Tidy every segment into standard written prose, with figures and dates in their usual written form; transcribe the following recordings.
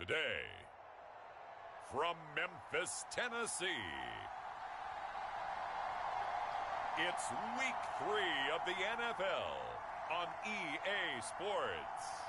day, from Memphis, Tennessee, it's Week 3 of the NFL on EA Sports.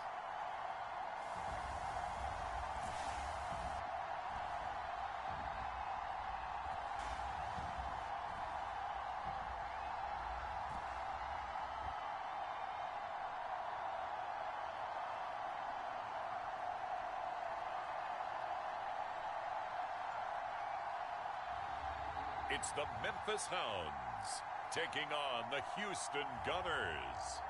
It's the Memphis Hounds taking on the Houston Gunners.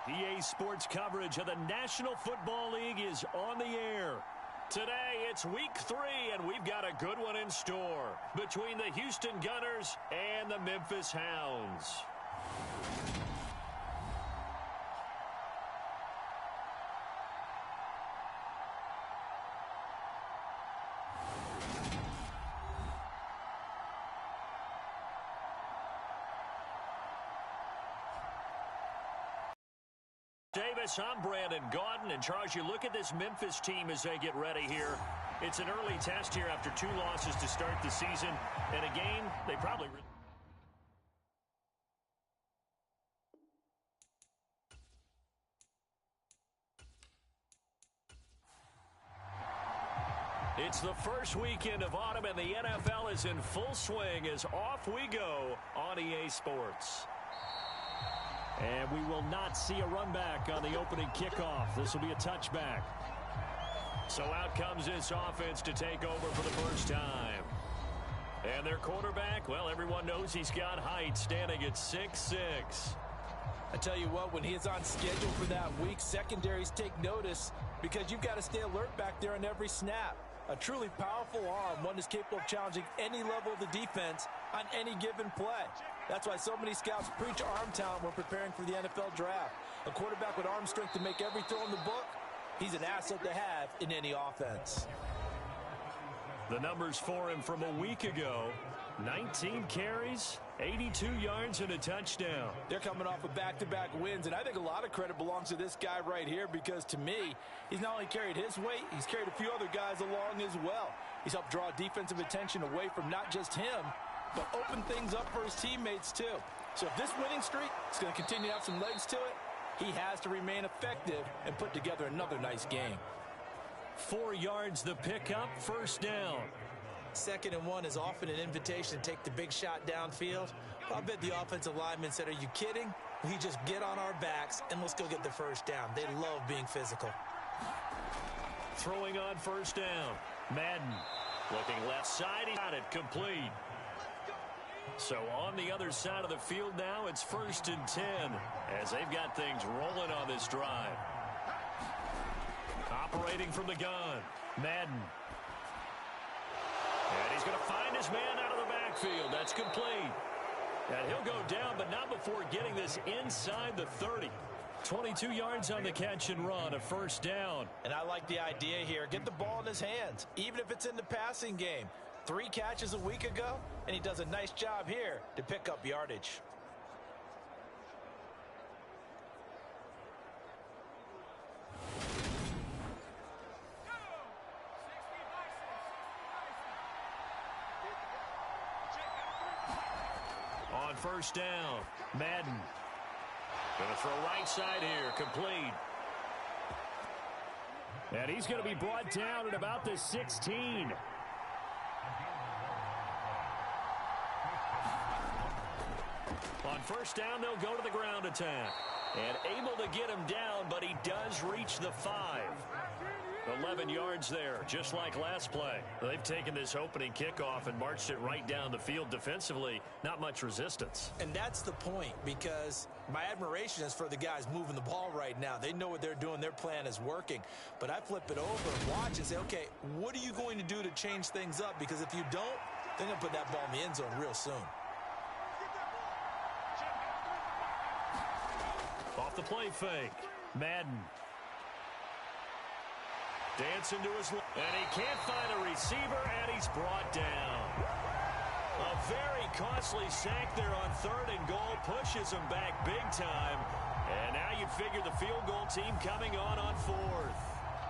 EA Sports coverage of the National Football League is on the air. Today, it's Week 3, and we've got a good one in store between the Houston Gunners and the Memphis Hounds. Davis, I'm Brandon Gaudin, and Charles, you look at this Memphis team as they get ready here. It's an early test here after 2 losses to start the season, and a game they probably... It's the first weekend of autumn, and the NFL is in full swing as off we go on EA Sports. And we will not see a run back on the opening kickoff. This will be a touchback. So out comes this offense to take over for the first time. And their quarterback, well, everyone knows he's got height, standing at 6'6". I tell you what, when he is on schedule for that week, secondaries take notice because you've got to stay alert back there on every snap. A truly powerful arm, one is capable of challenging any level of the defense on any given play. That's why so many scouts preach arm talent when preparing for the NFL draft. A quarterback with arm strength to make every throw in the book, he's an asset to have in any offense. The numbers for him from a week ago: 19 carries, 82 yards, and a touchdown. They're coming off of back-to-back wins, and I think a lot of credit belongs to this guy right here because, to me, he's not only carried his weight, he's carried a few other guys along as well. He's helped draw defensive attention away from not just him, but open things up for his teammates, too. So if this winning streak is going to continue to have some legs to it, he has to remain effective and put together another nice game. 4 yards the pickup, first down. 2nd and 1 is often an invitation to take the big shot downfield. I bet the offensive lineman said, are you kidding? We just get on our backs and let's go get the first down. They love being physical. Throwing on first down. Madden looking left side. He got it complete. So on the other side of the field now, it's 1st and 10 as they've got things rolling on this drive. Operating from the gun, Madden. And he's going to find his man out of the backfield. That's complete. And he'll go down, but not before getting this inside the 30. 22 yards on the catch and run, a first down. And I like the idea here. Get the ball in his hands, even if it's in the passing game. 3 catches a week ago, and he does a nice job here to pick up yardage. On first down, Madden. Going to throw right side here, complete. And he's going to be brought down at about the 16. On first down, they'll go to the ground attack. And able to get him down, but he does reach the 5. 11 yards there, just like last play. They've taken this opening kickoff and marched it right down the field defensively. Not much resistance. And that's the point, because my admiration is for the guys moving the ball right now. They know what they're doing. Their plan is working. But I flip it over and watch and say, okay, what are you going to do to change things up? Because if you don't, they're going to put that ball in the end zone real soon. Off the play fake, Madden. Dancing to his left, and he can't find a receiver, and he's brought down. A very costly sack there on 3rd and goal, pushes him back big time. And now you'd figure the field goal team coming on fourth.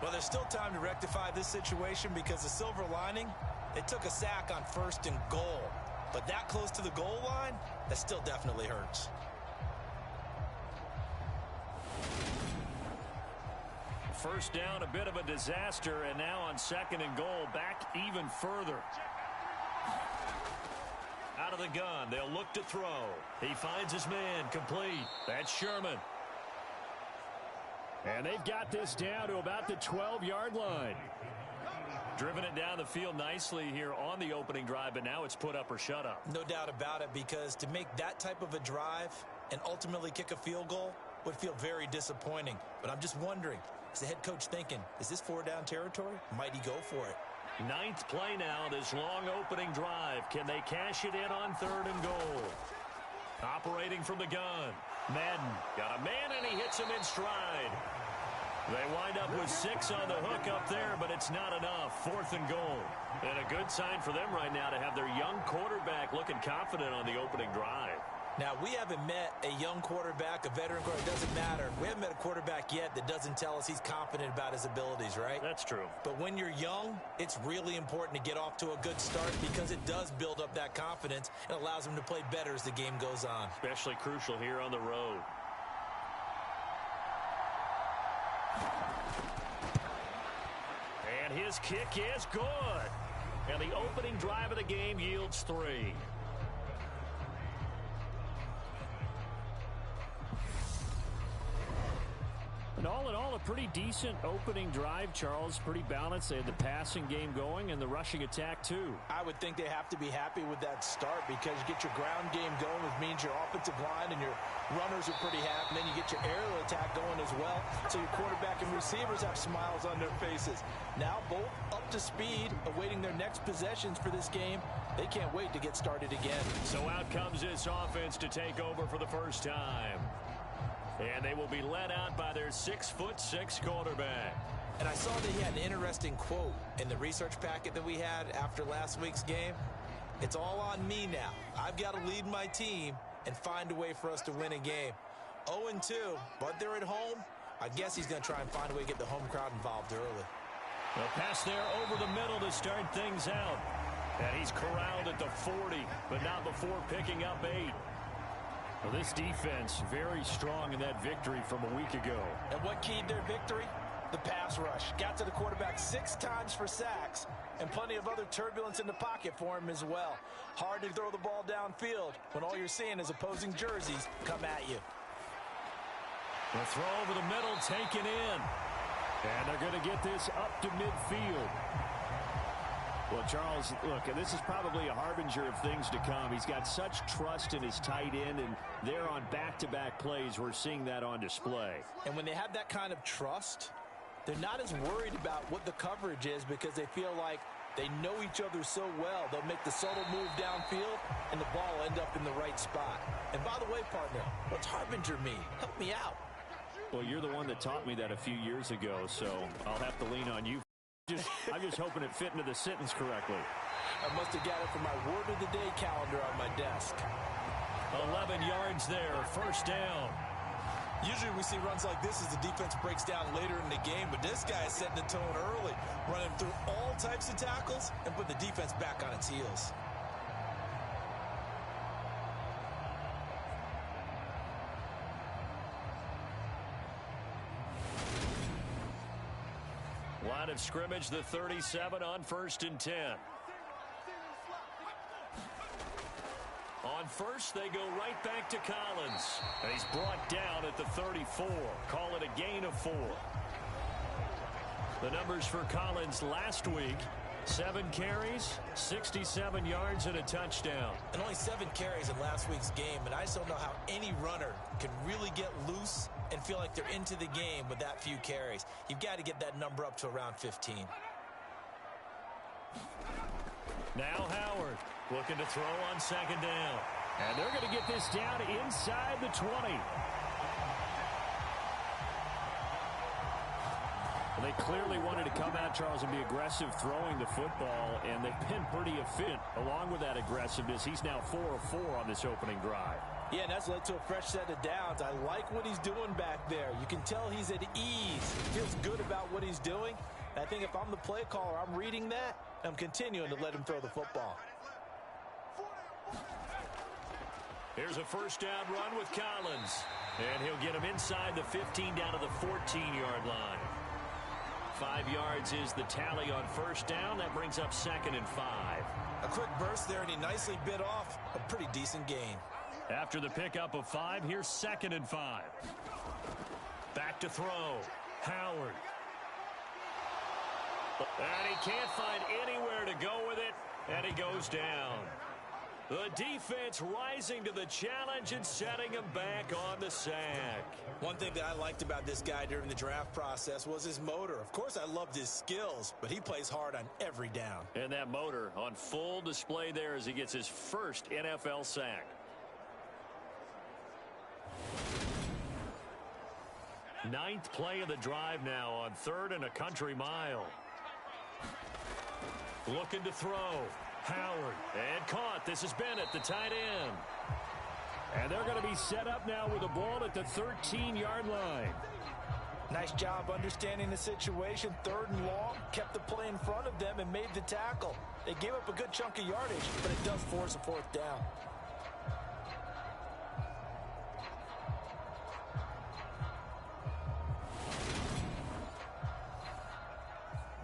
Well, there's still time to rectify this situation because the silver lining, they took a sack on 1st and goal. But that close to the goal line, that still definitely hurts. First down, a bit of a disaster, and now on 2nd and goal, back even further. Out of the gun, they'll look to throw. He finds his man, complete. That's Sherman. And they've got this down to about the 12-yard line. Driven it down the field nicely here on the opening drive, but now it's put up or shut up. No doubt about it, because to make that type of a drive and ultimately kick a field goal would feel very disappointing. But I'm just wondering, is the head coach thinking, is this 4-down territory? Might he go for it? 9th play now, this long opening drive. Can they cash it in on 3rd and goal? Operating from the gun. Madden got a man, and he hits him in stride. They wind up with 6 on the hook up there, but it's not enough. 4th and goal. And a good sign for them right now to have their young quarterback looking confident on the opening drive. Now, we haven't met a young quarterback, a veteran quarterback. It doesn't matter. We haven't met a quarterback yet that doesn't tell us he's confident about his abilities, right? That's true. But when you're young, it's really important to get off to a good start because it does build up that confidence and allows him to play better as the game goes on. Especially crucial here on the road. And his kick is good. And the opening drive of the game yields 3. And all in all, a pretty decent opening drive, Charles. Pretty balanced. They had the passing game going and the rushing attack, too. I would think they have to be happy with that start because you get your ground game going, which means your offensive line and your runners are pretty happy. And then you get your aerial attack going as well. So your quarterback and receivers have smiles on their faces. Now both up to speed, awaiting their next possessions for this game. They can't wait to get started again. So out comes this offense to take over for the first time. And they will be led out by their 6'6" quarterback. And I saw that he had an interesting quote in the research packet that we had after last week's game. It's all on me now. I've got to lead my team and find a way for us to win a game. 0-2, but they're at home. I guess he's going to try and find a way to get the home crowd involved early. A pass there over the middle to start things out. And he's corralled at the 40, but not before picking up 8. Well, this defense very strong in that victory from a week ago. And what keyed their victory? The pass rush. Got to the quarterback 6 times for sacks and plenty of other turbulence in the pocket for him as well. Hard to throw the ball downfield when all you're seeing is opposing jerseys come at you. The throw over the middle taken in. And they're going to get this up to midfield. Well, Charles, look, this is probably a harbinger of things to come. He's got such trust in his tight end, and they're on back-to-back plays. We're seeing that on display. And when they have that kind of trust, they're not as worried about what the coverage is because they feel like they know each other so well. They'll make the subtle move downfield, and the ball will end up in the right spot. And by the way, partner, what's harbinger mean? Help me out. Well, you're the one that taught me that a few years ago, so I'll have to lean on you. I'm just hoping it fit into the sentence correctly. I must have got it from my word of the day calendar on my desk. 11 yards there, first down. Usually we see runs like this as the defense breaks down later in the game, but this guy is setting the tone early, running through all types of tackles and putting the defense back on its heels. Line of scrimmage, the 37 on 1st and 10. On first, they go right back to Collins. And he's brought down at the 34. Call it a gain of 4. The numbers for Collins last week: 7 carries, 67 yards, and a touchdown. And only 7 carries in last week's game, and I just don't know how any runner can really get loose and feel like they're into the game with that few carries. You've got to get that number up to around 15. Now Howard looking to throw on 2nd down. And they're going to get this down inside the 20. Well, they clearly wanted to come out, Charles, and be aggressive throwing the football, and they've been pretty efficient along with that aggressiveness. He's now 4 of 4 on this opening drive. Yeah, and that's led to a fresh set of downs. I like what he's doing back there. You can tell he's at ease. Feels good about what he's doing. I think if I'm the play caller, I'm reading that, and I'm continuing to let him throw the football. Here's a first down run with Collins. And he'll get him inside the 15 down to the 14-yard line. 5 yards is the tally on first down. That brings up 2nd and 5. A quick burst there, and he nicely bit off a pretty decent gain. After the pickup of 5, here's 2nd and 5. Back to throw. Howard. And he can't find anywhere to go with it, and he goes down. The defense rising to the challenge and setting him back on the sack. One thing that I liked about this guy during the draft process was his motor. Of course, I loved his skills, but he plays hard on every down. And that motor on full display there as he gets his first NFL sack. Ninth play of the drive now on 3rd and a country mile. Looking to throw. Howard. And caught. This is Bennett, the tight end. And they're going to be set up now with the ball at the 13-yard line. Nice job understanding the situation. 3rd and long. Kept the play in front of them and made the tackle. They gave up a good chunk of yardage, but it does force a 4th down.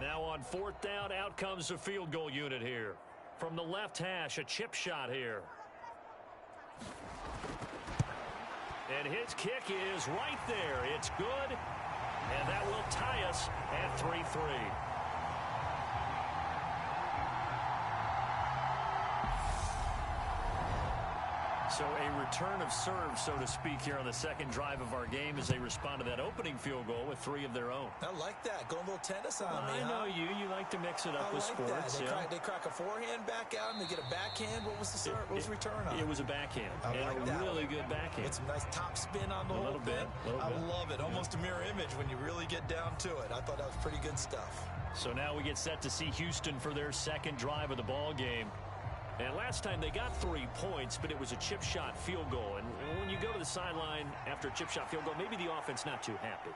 Now on 4th down, out comes the field goal unit here. From the left hash, a chip shot here. And his kick is right there. It's good. And that will tie us at 3-3. So a return of serve, so to speak, here on the 2nd drive of our game as they respond to that opening field goal with 3 of their own. I like that. Going a little tennis on me, I know you. You like to mix it up with sports. They crack a forehand back out and they get a backhand. What was the serve? What was the return on? It was a backhand. I like that. Really good backhand. With some nice top spin on the whole thing. I love it. Almost a mirror image when you really get down to it. I thought that was pretty good stuff. So now we get set to see Houston for their 2nd drive of the ball game. And last time they got 3 points, but it was a chip shot field goal. And when you go to the sideline after a chip shot field goal, maybe the offense not too happy.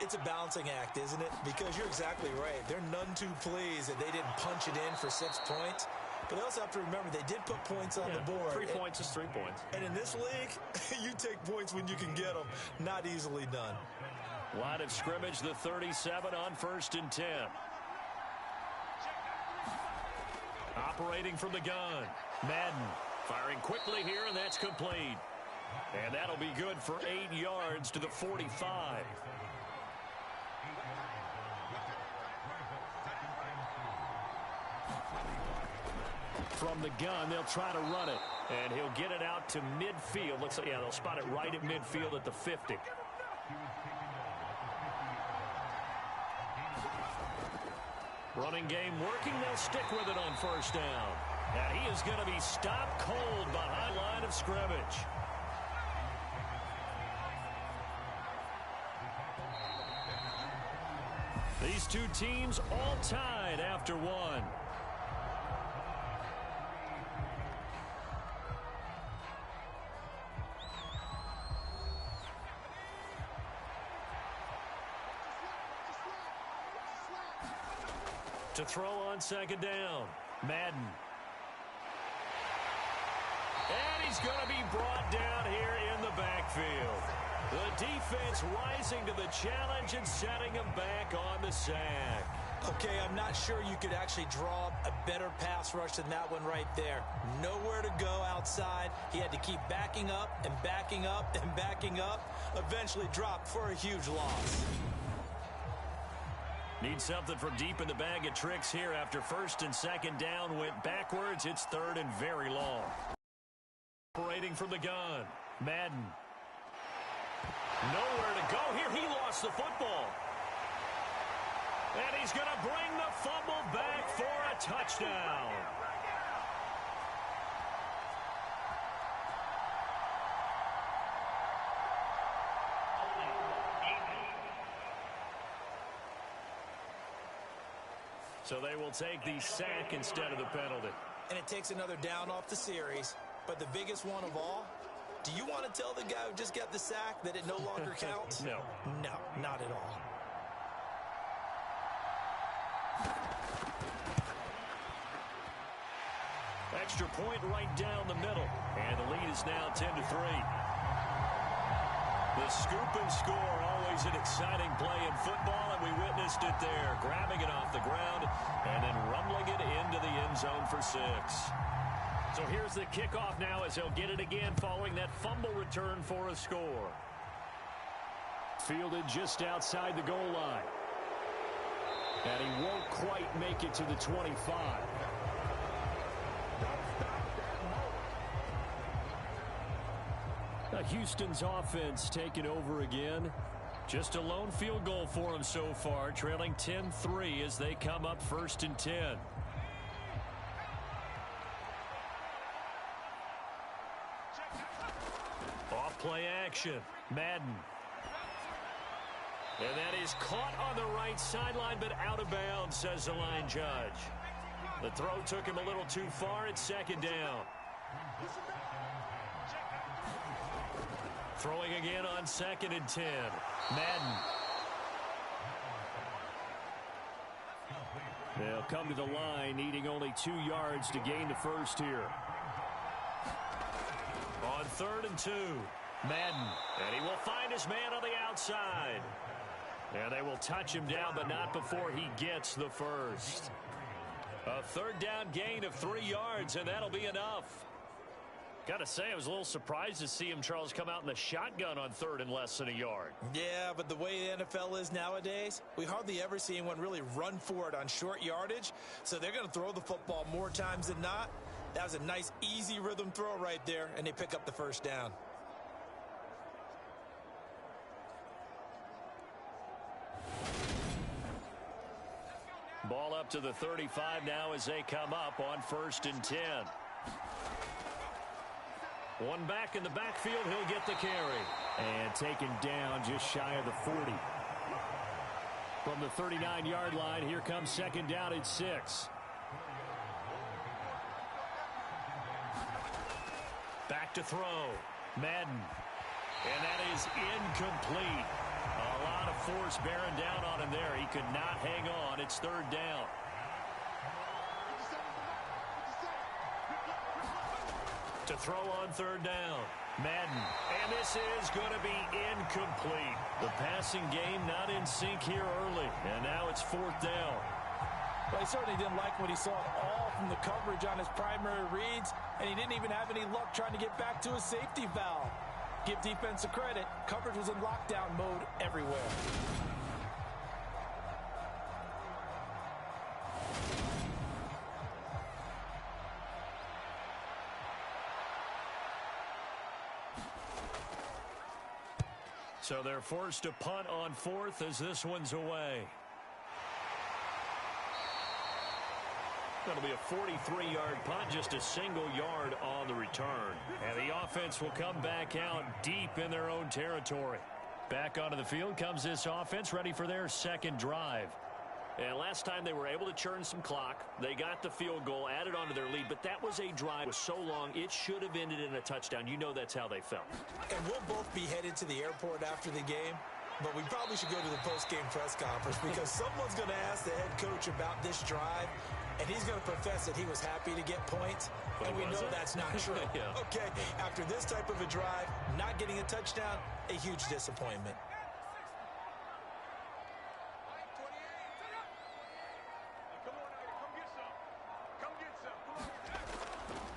It's a balancing act, isn't it? Because you're exactly right. They're none too pleased that they didn't punch it in for 6 points. But they also have to remember they did put points on the board. 3 points is 3 points. And in this league, you take points when you can get them. Not easily done. Line of scrimmage, the 37 on 1st and 10. Operating from the gun. Madden firing quickly here, and that's complete. And that'll be good for 8 yards to the 45. From the gun, they'll try to run it. And he'll get it out to midfield. Looks like, they'll spot it right at midfield at the 50. Running game working. They'll stick with it on 1st down. And he is going to be stopped cold behind line of scrimmage. These two teams all tied after 1. To throw on 2nd down. Madden. And he's going to be brought down here in the backfield. The defense rising to the challenge and setting him back on the sack. Okay, I'm not sure you could actually draw a better pass rush than that one right there. Nowhere to go outside. He had to keep backing up and backing up and backing up. Eventually dropped for a huge loss. Need something from deep in the bag of tricks here after 1st and 2nd down went backwards. It's 3rd and very long. Operating from the gun. Madden. Nowhere to go here. He lost the football. And he's going to bring the fumble back for a touchdown. So they will take the sack instead of the penalty. And it takes another down off the series. But the biggest one of all, Do you want to tell the guy who just got the sack that it no longer counts? No. No, not at all. Extra point right down the middle. And the lead is now 10-3. The scoop and score, always an exciting play in football, and we witnessed it there. Grabbing it off the ground and then rumbling it into the end zone for 6. So here's the kickoff now as he'll get it again following that fumble return for a score. Fielded just outside the goal line. And he won't quite make it to the 25. Houston's offense taking over again. Just a lone field goal for them so far, trailing 10-3 as they come up 1st and 10. Off play action. Madden. And that is caught on the right sideline, but out of bounds, says the line judge. The throw took him a little too far. It's 2nd down. Throwing again on 2nd and 10. Madden. They'll come to the line, needing only 2 yards to gain the first here. On 3rd and 2. Madden. And he will find his man on the outside. And they will touch him down, but not before he gets the first. A 3rd down gain of 3 yards, and that'll be enough. Got to say, I was a little surprised to see him, Charles, come out in the shotgun on 3rd and less than a yard. Yeah, but the way the NFL is nowadays, we hardly ever see anyone really run for it on short yardage. So they're going to throw the football more times than not. That was a nice, easy rhythm throw right there, and they pick up the 1st down. Ball up to the 35 now as they come up on 1st and 10. One back in the backfield, he'll get the carry. And taken down just shy of the 40. From the 39-yard line, here comes 2nd down at 6. Back to throw. Madden. And that is incomplete. A lot of force bearing down on him there. He could not hang on. It's 3rd down. To throw on 3rd down. Madden. And this is going to be incomplete. The passing game not in sync here early. And now it's 4th down. Well, he certainly didn't like what he saw at all from the coverage on his primary reads. And he didn't even have any luck trying to get back to his safety valve. Give defense a credit. Coverage was in lockdown mode everywhere. So they're forced to punt on 4th as this one's away. That'll be a 43-yard punt, just a single yard on the return. And the offense will come back out deep in their own territory. Back onto the field comes this offense, ready for their 2nd drive. And last time they were able to churn some clock. They got the field goal, added on to their lead, but that was a drive that was so long it should have ended in a touchdown. You know that's how they felt. And we'll both be headed to the airport after the game, but we probably should go to the post-game press conference because someone's going to ask the head coach about this drive, and he's going to profess that he was happy to get points, and we know that's not true. Yeah. Okay, after this type of a drive, not getting a touchdown, a huge disappointment.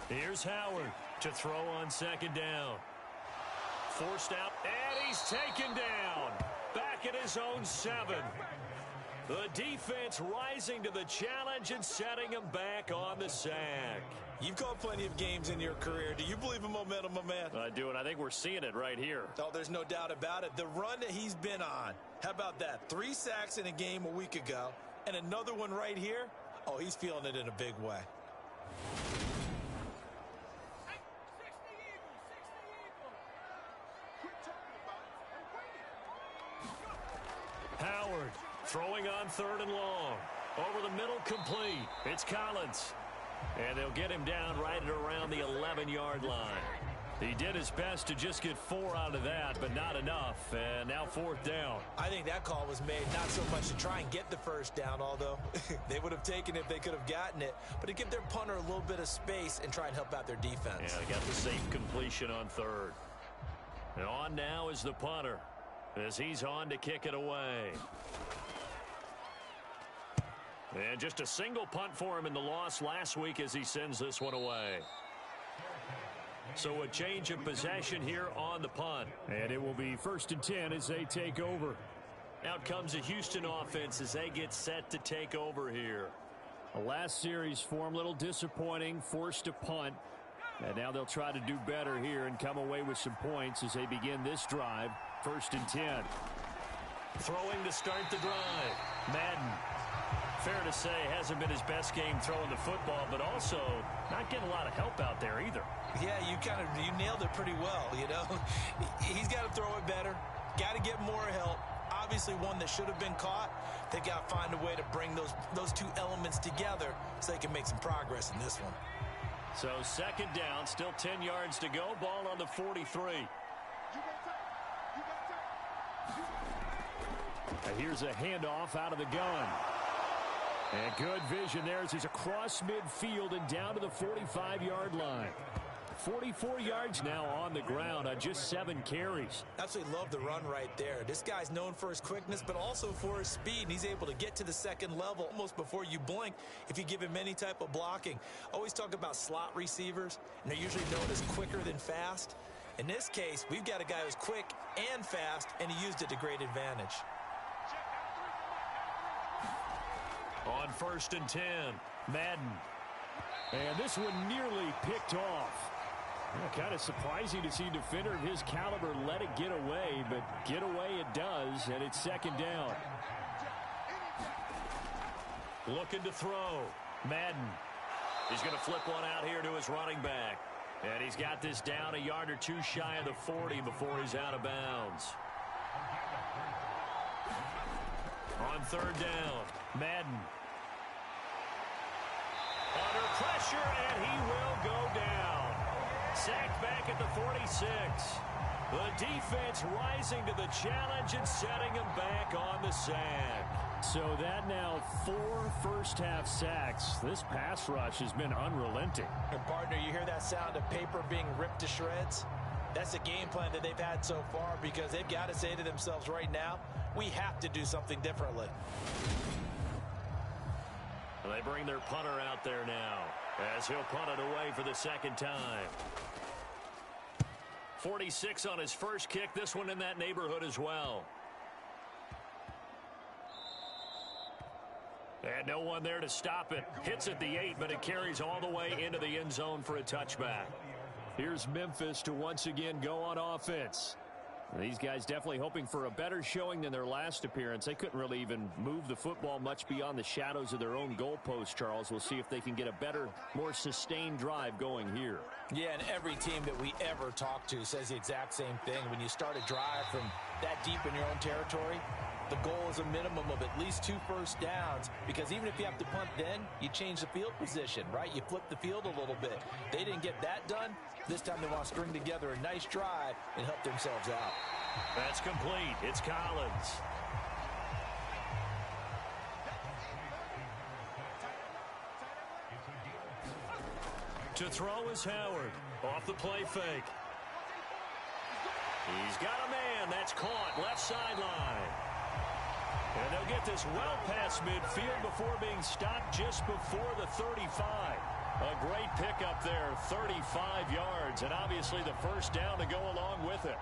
Here's Howard to throw on 2nd down. Forced out, and he's taken down. Back at his own 7. The defense rising to the challenge and setting him back on the sack. You've called plenty of games in your career. Do you believe in momentum, my man? I do, and I think we're seeing it right here. Oh, there's no doubt about it. The run that he's been on. How about that? 3 sacks in a game a week ago, and another one right here. Oh, he's feeling it in a big way. Howard throwing on 3rd and long. Over the middle, complete. It's Collins. And they'll get him down right at around the 11-yard line. He did his best to just get 4 out of that, but not enough. And now 4th down. I think that call was made not so much to try and get the first down, although they would have taken it if they could have gotten it, but to give their punter a little bit of space and try and help out their defense. Yeah, they got the safe completion on 3rd. And on now is the punter as he's on to kick it away. And just a single punt for him in the loss last week as he sends this one away. So a change of possession here on the punt. And it will be 1st and 10 as they take over. Out comes the Houston offense as they get set to take over here. The last series for them, a little disappointing, forced to punt. And now they'll try to do better here and come away with some points as they begin this drive. 1st and 10. Throwing to start the drive. Madden. Fair to say, hasn't been his best game throwing the football, but also not getting a lot of help out there either. Yeah, you nailed it pretty well, you know. He's got to throw it better. Got to get more help. Obviously one that should have been caught. They got to find a way to bring those two elements together so they can make some progress in this one. So 2nd down, still 10 yards to go. Ball on the 43. Here's a handoff out of the gun. And good vision there as he's across midfield and down to the 45-yard line. 44 yards now on the ground on just 7 carries. Absolutely love the run right there. This guy's known for his quickness, but also for his speed. And he's able to get to the 2nd level almost before you blink if you give him any type of blocking. Always talk about slot receivers, and they're usually known as quicker than fast. In this case, we've got a guy who's quick and fast, and he used it to great advantage. On 1st and 10, Madden. And this one nearly picked off. Kind of surprising to see a defender of his caliber let it get away, but get away it does, and it's 2nd down. Looking to throw. Madden. He's going to flip one out here to his running back. And he's got this down a yard or 2 shy of the 40 before he's out of bounds. On 3rd down, Madden. Under pressure, and he will go down. Sacked back at the 46. The defense rising to the challenge and setting him back on the sack. So that now 4 first-half sacks. This pass rush has been unrelenting. And partner, you hear that sound of paper being ripped to shreds? That's the game plan that they've had so far because they've got to say to themselves right now, we have to do something differently. They bring their punter out there now as he'll punt it away for the 2nd time. 46 on his first kick. This one in that neighborhood as well. And no one there to stop it. Hits at the 8, but it carries all the way into the end zone for a touchback. Here's Memphis to once again go on offense. These guys definitely hoping for a better showing than their last appearance. They couldn't really even move the football much beyond the shadows of their own goalpost, Charles. We'll see if they can get a better, more sustained drive going here. Yeah, and every team that we ever talk to says the exact same thing. When you start a drive from that deep in your own territory, the goal is a minimum of at least 2 first downs, because even if you have to punt then, you change the field position, right? You flip the field a little bit. They didn't get that done. This time they want to string together a nice drive and help themselves out. That's complete. It's Collins. To throw is Howard. Off the play fake. He's got a man. That's caught. Left sideline. And they'll get this well past midfield before being stopped just before the 35. A great pickup there, 35 yards, and obviously the first down to go along with it.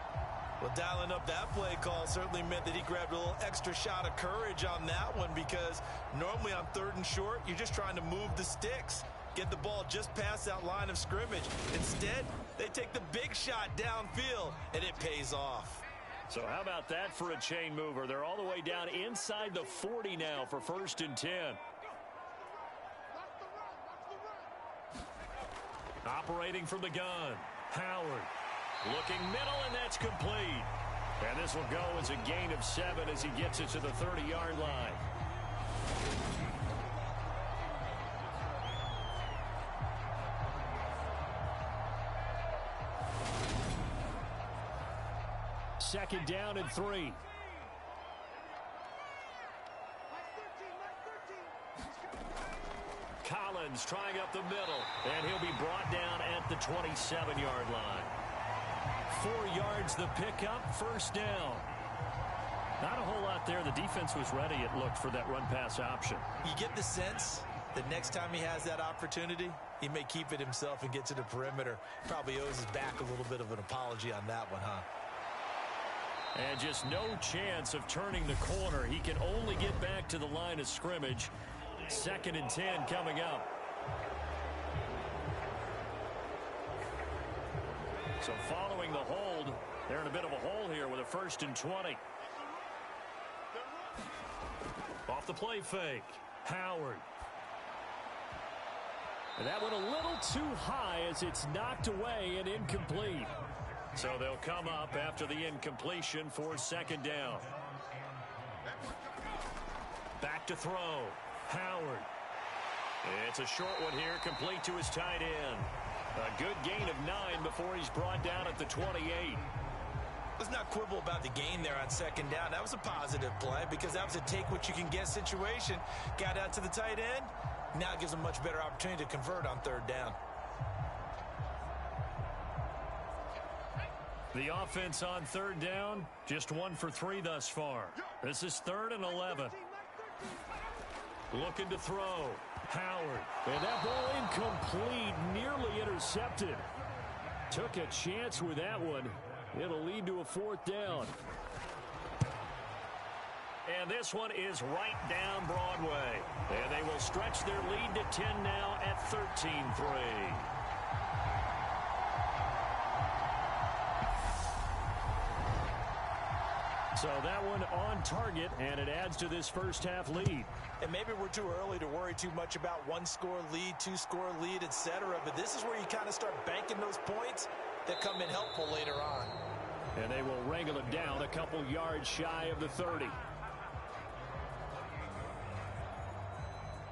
Well, dialing up that play call certainly meant that he grabbed a little extra shot of courage on that one, because normally on 3rd and short, you're just trying to move the sticks, get the ball just past that line of scrimmage. Instead, they take the big shot downfield, and it pays off. So how about that for a chain mover? They're all the way down inside the 40 now for 1st and 10. Operating from the gun, Howard. Looking middle, and that's complete. And this will go as a gain of 7 as he gets it to the 30-yard line. second down and 3. Collins trying up the middle, and he'll be brought down at the 27-yard line. 4 yards the pickup, first down. Not a whole lot there. The defense was ready, it looked, for that run-pass option. You get the sense that next time he has that opportunity, he may keep it himself and get to the perimeter. Probably owes his back a little bit of an apology on that one, huh? And just no chance of turning the corner. He can only get back to the line of scrimmage. 2nd and 10 coming up. So following the hold, they're in a bit of a hole here with a 1st and 20. Off the play fake. Howard. And that went a little too high as it's knocked away and incomplete. So they'll come up after the incompletion for 2nd down. Back to throw. Howard. It's a short one here, complete to his tight end. A good gain of 9 before he's brought down at the 28. Let's not quibble about the gain there on 2nd down. That was a positive play because that was a take-what-you-can-get situation. Got out to the tight end. Now it gives him a much better opportunity to convert on 3rd down. The offense on 3rd down, just 1 for 3 thus far. This is 3rd and 11. Looking to throw. Howard. And that ball incomplete, nearly intercepted. Took a chance with that one. It'll lead to a 4th down. And this one is right down Broadway. And they will stretch their lead to 10 now at 13-3. So that one on target, and it adds to this first half lead. And maybe we're too early to worry too much about 1-score lead, 2-score lead, etc. But this is where you kind of start banking those points that come in helpful later on. And they will wrangle it down a couple yards shy of the 30.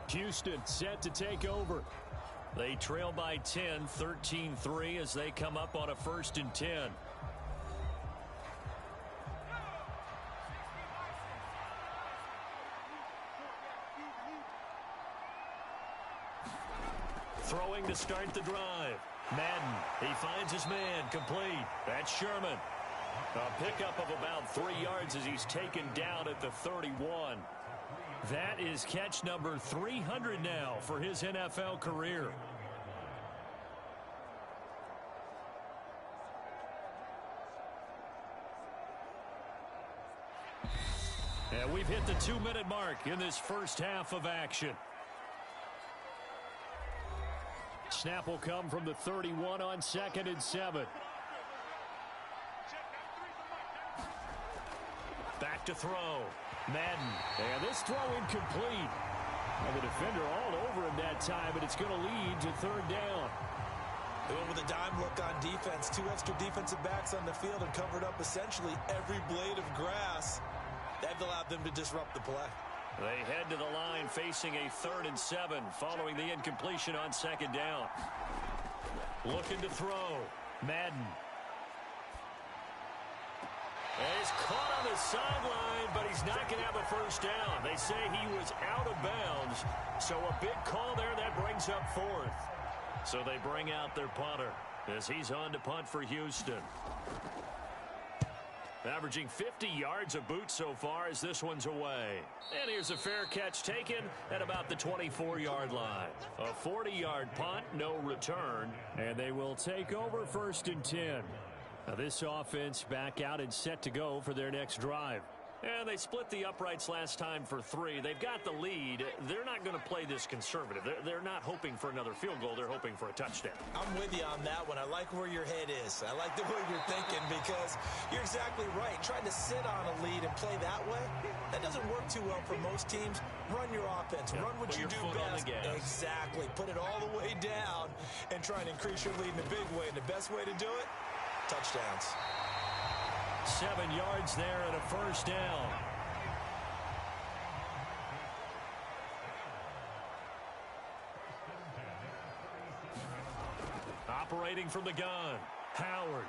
Houston set to take over. They trail by 10, 13-3 as they come up on a 1st and 10. Throwing to start the drive. Madden, he finds his man, complete. That's Sherman. A pickup of about 3 yards as he's taken down at the 31. That is catch number 300 now for his NFL career. And we've hit the 2-minute mark in this first half of action. Snap will come from the 31 on 2nd and 7. Back to throw. Madden. And this throw incomplete. And the defender all over him that time, but it's going to lead to 3rd down. They went with a dime look on defense. 2 extra defensive backs on the field and covered up essentially every blade of grass. That allowed them to disrupt the play. They head to the line facing a 3rd and 7 following the incompletion on 2nd down. Looking to throw. Madden. And he's caught on the sideline, but he's not going to have a first down. They say he was out of bounds, so a big call there that brings up 4th. So they bring out their punter as he's on to punt for Houston. Averaging 50 yards a boot so far as this one's away. And here's a fair catch taken at about the 24-yard line. A 40-yard punt, no return, and they will take over 1st and 10. Now this offense back out and set to go for their next drive. And they split the uprights last time for 3. They've got the lead. They're not going to play this conservative. They're not hoping for another field goal. They're hoping for a touchdown. I'm with you on that one. I like where your head is. I like the way you're thinking because you're exactly right. Trying to sit on a lead and play that way, that doesn't work too well for most teams. Run your offense. Run what you do best. Exactly. Put it all the way down and try and increase your lead in a big way. And the best way to do it, touchdowns. 7 yards there and a first down. Operating from the gun, Howard.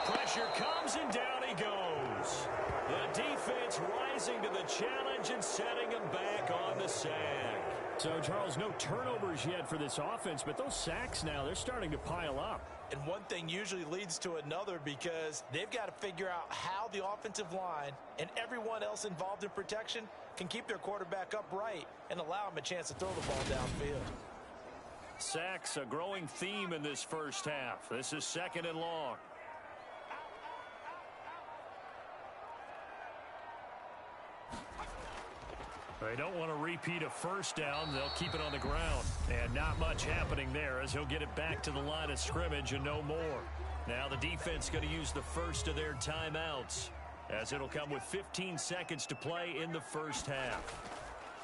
Pressure comes, and down he goes. The defense rising to the challenge and setting him back on the sack. So, Charles, no turnovers yet for this offense, but those sacks now, they're starting to pile up. And one thing usually leads to another because they've got to figure out how the offensive line and everyone else involved in protection can keep their quarterback upright and allow him a chance to throw the ball downfield. Sacks, a growing theme in this first half. This is 2nd and long. They don't want to repeat a first down. They'll keep it on the ground. And not much happening there as he'll get it back to the line of scrimmage and no more. Now the defense going to use the first of their timeouts as it'll come with 15 seconds to play in the first half.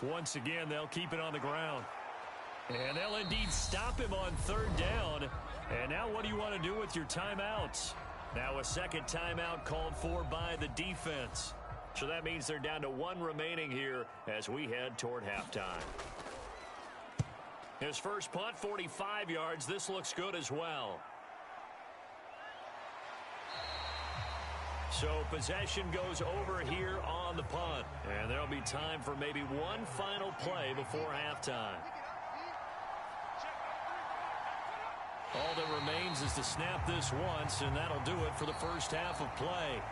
Once again, they'll keep it on the ground. And they'll indeed stop him on 3rd down. And now what do you want to do with your timeouts? Now a second timeout called for by the defense. So that means they're down to 1 remaining here as we head toward halftime. His first punt, 45 yards. This looks good as well. So possession goes over here on the punt. And there'll be time for maybe one final play before halftime. All that remains is to snap this once, and that'll do it for the first half of play.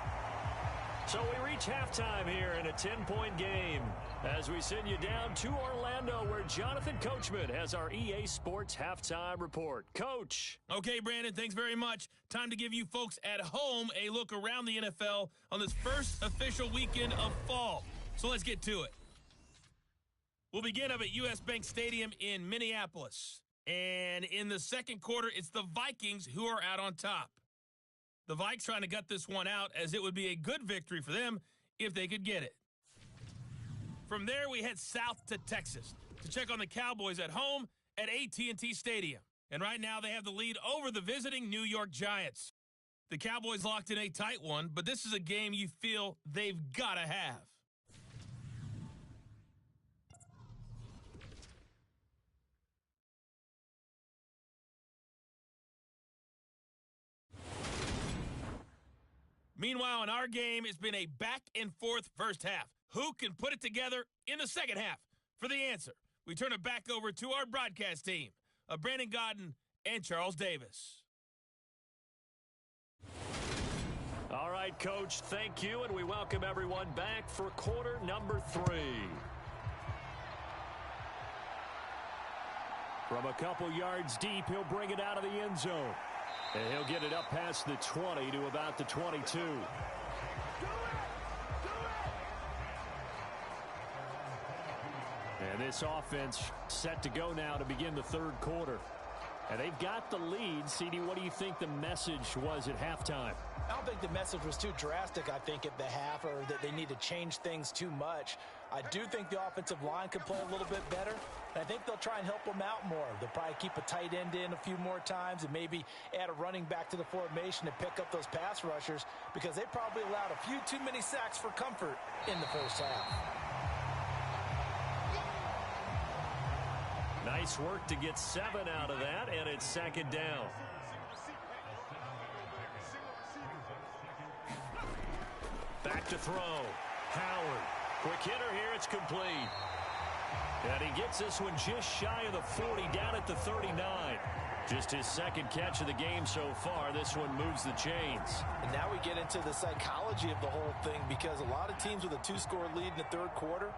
So we reach halftime here in a 10-point game as we send you down to Orlando where Jonathan Coachman has our EA Sports Halftime Report. Coach. Okay, Brandon, thanks very much. Time to give you folks at home a look around the NFL on this first official weekend of fall. So let's get to it. We'll begin up at U.S. Bank Stadium in Minneapolis. And in the second quarter, it's the Vikings who are out on top. The Vikes trying to gut this one out as it would be a good victory for them if they could get it. From there, we head south to Texas to check on the Cowboys at home at AT&T Stadium. And right now, they have the lead over the visiting New York Giants. The Cowboys locked in a tight one, but this is a game you feel they've got to have. Meanwhile, in our game, it's been a back-and-forth first half. Who can put it together in the second half? For the answer, we turn it back over to our broadcast team of Brandon Godden and Charles Davis. All right, Coach, thank you, and we welcome everyone back for quarter number 3. From a couple yards deep, he'll bring it out of the end zone. And he'll get it up past the 20 to about the 22. And this offense set to go now to begin the third quarter. And they've got the lead. CD, what do you think the message was at halftime? I don't think the message was too drastic, I think, at the half, or that they need to change things too much. I do think the offensive line could play a little bit better, and I think they'll try and help them out more. They'll probably keep a tight end in a few more times and maybe add a running back to the formation to pick up those pass rushers because they probably allowed a few too many sacks for comfort in the first half. Nice work to get 7 out of that, and it's 2nd down. Back to throw. Howard. Quick hitter here. It's complete. And he gets this one just shy of the 40, down at the 39. Just his second catch of the game so far. This one moves the chains. And now we get into the psychology of the whole thing because a lot of teams with a 2-score lead in the third quarter,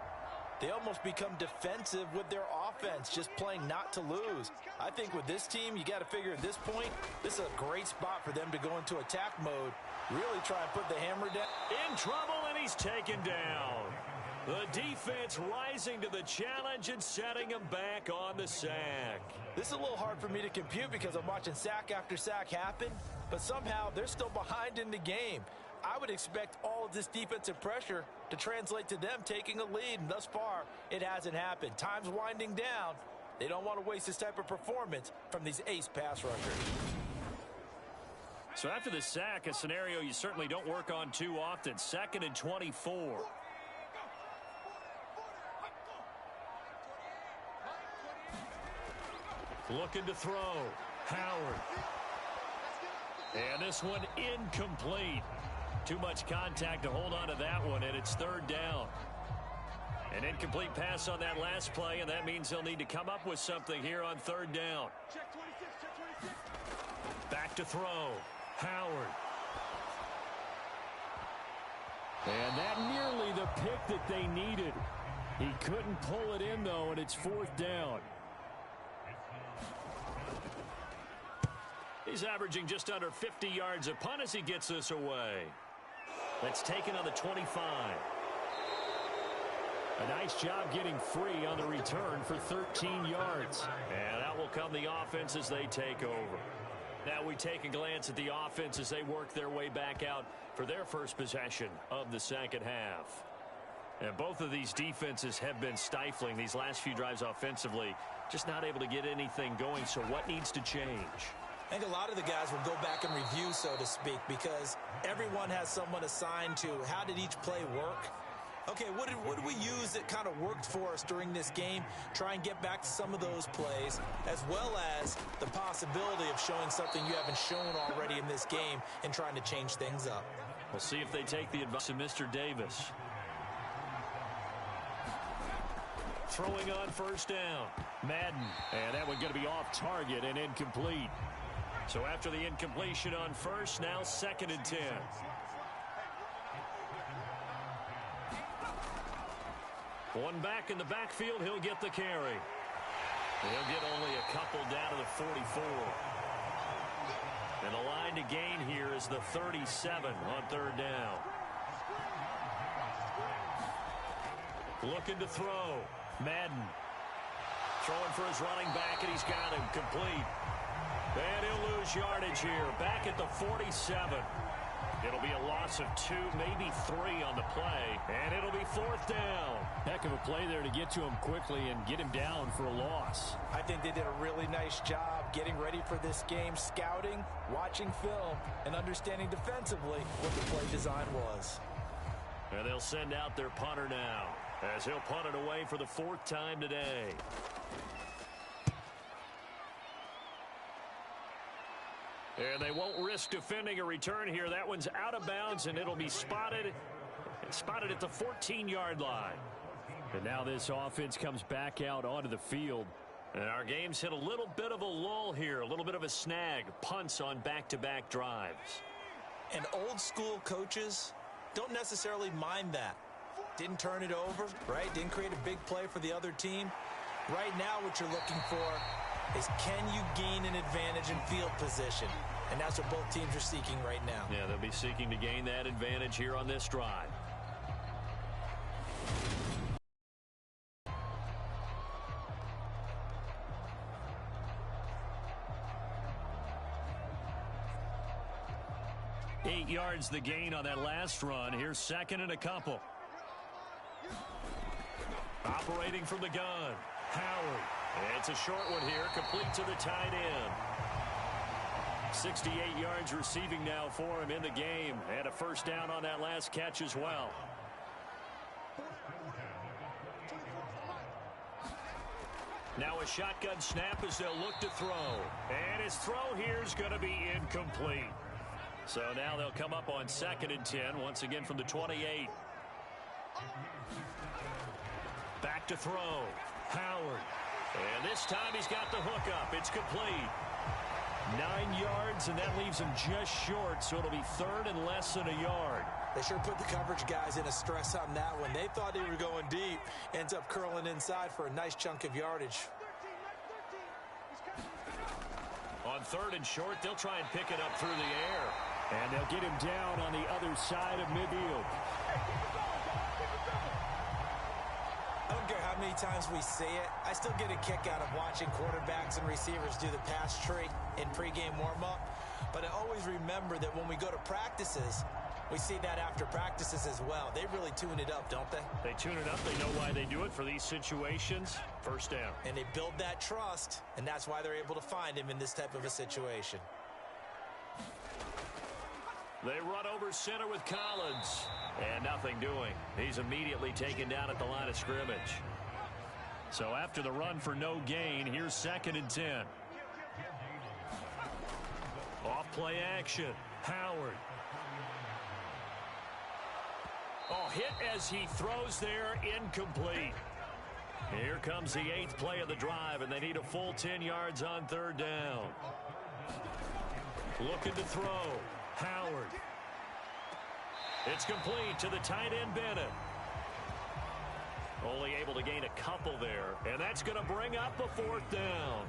they almost become defensive with their offense, just playing not to lose. I think with this team, you got to figure at this point, this is a great spot for them to go into attack mode, really try and put the hammer down. In trouble, and he's taken down. The defense rising to the challenge and setting him back on the sack. This is a little hard for me to compute because I'm watching sack after sack happen, but somehow they're still behind in the game. I would expect all of this defensive pressure to translate to them taking a lead, and thus far, it hasn't happened. Time's winding down. They don't want to waste this type of performance from these ace pass rushers. So after the sack, a scenario you certainly don't work on too often. 2nd and 24. Looking to throw. Howard. And this one incomplete. Too much contact to hold on to that one, and it's third down. An incomplete pass on that last play, and that means they'll need to come up with something here on third down. Back to throw. Howard. And that nearly the pick that they needed. He couldn't pull it in, though, and it's fourth down. He's averaging just under 50 yards a punt as he gets this away. That's taken on the 25. A nice job getting free on the return for 13 yards. And out will come the offense as they take over. Now we take a glance at the offense as they work their way back out for their first possession of the second half. And both of these defenses have been stifling these last few drives offensively. Just not able to get anything going, so what needs to change? I think a lot of the guys will go back and review, so to speak, because everyone has someone assigned to how did each play work. Okay, what did we use that kind of worked for us during this game? Try and get back to some of those plays, as well as the possibility of showing something you haven't shown already in this game and trying to change things up. We'll see if they take the advice of Mr. Davis. Throwing on first down. Madden. And that one going to be off target and incomplete. So after the incompletion on first, now 2nd and 10. One back in the backfield, he'll get the carry. He'll get only a couple down to the 44. And the line to gain here is the 37 on third down. Looking to throw. Madden. Throwing for his running back, and he's got him complete. And he'll lose yardage here. Back at the 47. It'll be a loss of 2, maybe 3 on the play. And it'll be fourth down. Heck of a play there to get to him quickly and get him down for a loss. I think they did a really nice job getting ready for this game, scouting, watching film, and understanding defensively what the play design was. And they'll send out their punter now, as he'll punt it away for the 4th time today. And they won't risk defending a return here. That one's out of bounds, and it'll be spotted at the 14-yard line. And now this offense comes back out onto the field. And our game's hit a little bit of a lull here, a little bit of a snag. Punts on back-to-back drives. And old-school coaches don't necessarily mind that. Didn't turn it over, right? Didn't create a big play for the other team. Right now what you're looking for is, can you gain an advantage in field position? And that's what both teams are seeking right now. Yeah, they'll be seeking to gain that advantage here on this drive. Eight yards the gain on that last run. Here's 2nd and a couple. Operating from the gun. Howard. It's a short one here, complete to the tight end. 68 yards receiving now for him in the game, and a first down on that last catch as well. Now a shotgun snap as they'll look to throw. And his throw here is going to be incomplete. So now they'll come up on 2nd and 10, once again from the 28. Back to throw. Howard. And this time he's got the hookup. It's complete. 9 yards, and that leaves him just short, so it'll be 3rd and less than a yard. They sure put the coverage guys in a stress on that one. They thought they were going deep. Ends up curling inside for a nice chunk of yardage. On 3rd and short, they'll try and pick it up through the air. And they'll get him down on the other side of midfield. I don't care how many times we see it. I still get a kick out of watching quarterbacks and receivers do the pass tree in pregame warm-up. But I always remember that when we go to practices, we see that after practices as well. They really tune it up, don't they? They tune it up. They know why they do it for these situations. First down. And they build that trust, and that's why they're able to find him in this type of a situation. They run over center with Collins. And nothing doing. He's immediately taken down at the line of scrimmage. So after the run for no gain, here's 2nd and 10. Off play action. Howard. Oh, hit as he throws there, incomplete. Here comes the 8th play of the drive, and they need a full 10 yards on 3rd down. Looking to throw. Howard. It's complete to the tight end, Bennett. Only able to gain a couple there, and that's going to bring up a 4th down.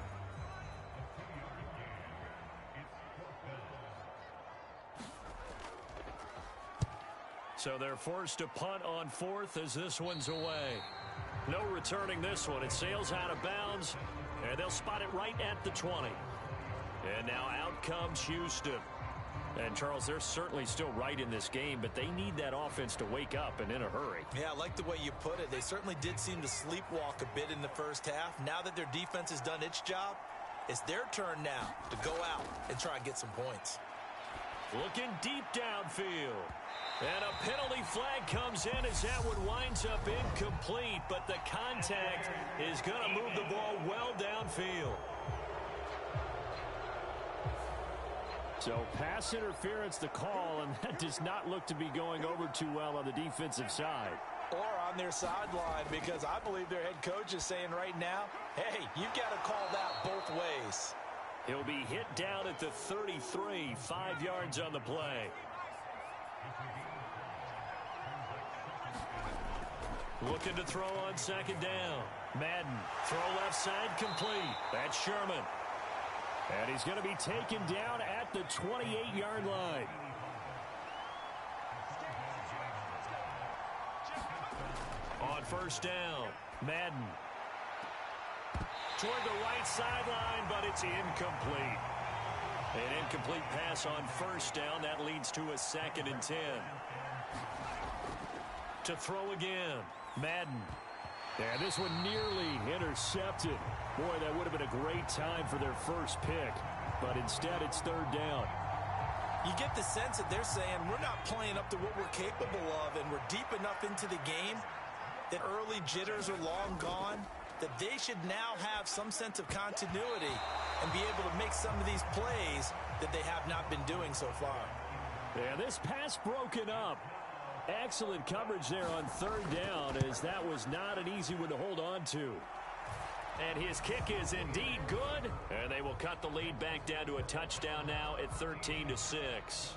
So they're forced to punt on 4th as this one's away. No returning this one. It sails out of bounds, and they'll spot it right at the 20. And now out comes Houston. And, Charles, they're certainly still right in this game, but they need that offense to wake up and in a hurry. Yeah, I like the way you put it. They certainly did seem to sleepwalk a bit in the first half. Now that their defense has done its job, it's their turn now to go out and try and get some points. Looking deep downfield. And a penalty flag comes in as that one winds up incomplete, but the contact is going to move the ball well downfield. So pass interference the call, and that does not look to be going over too well on the defensive side. Or on their sideline, because I believe their head coach is saying right now, hey, you've got to call that both ways. He'll be hit down at the 33, 5 yards on the play. Looking to throw on 2nd down. Madden, throw left side complete. That's Sherman. And he's going to be taken down at the 28-yard line. On 1st down, Madden. Toward the right sideline, but it's incomplete. An incomplete pass on 1st down. That leads to a 2nd and 10. To throw again, Madden. Yeah, this one nearly intercepted. Boy, that would have been a great time for their first pick. But instead, it's 3rd down. You get the sense that they're saying we're not playing up to what we're capable of, and we're deep enough into the game that early jitters are long gone, that they should now have some sense of continuity and be able to make some of these plays that they have not been doing so far. Yeah, this pass broken up. Excellent coverage there on 3rd down, as that was not an easy one to hold on to. And his kick is indeed good, and they will cut the lead back down to a touchdown now at 13-6.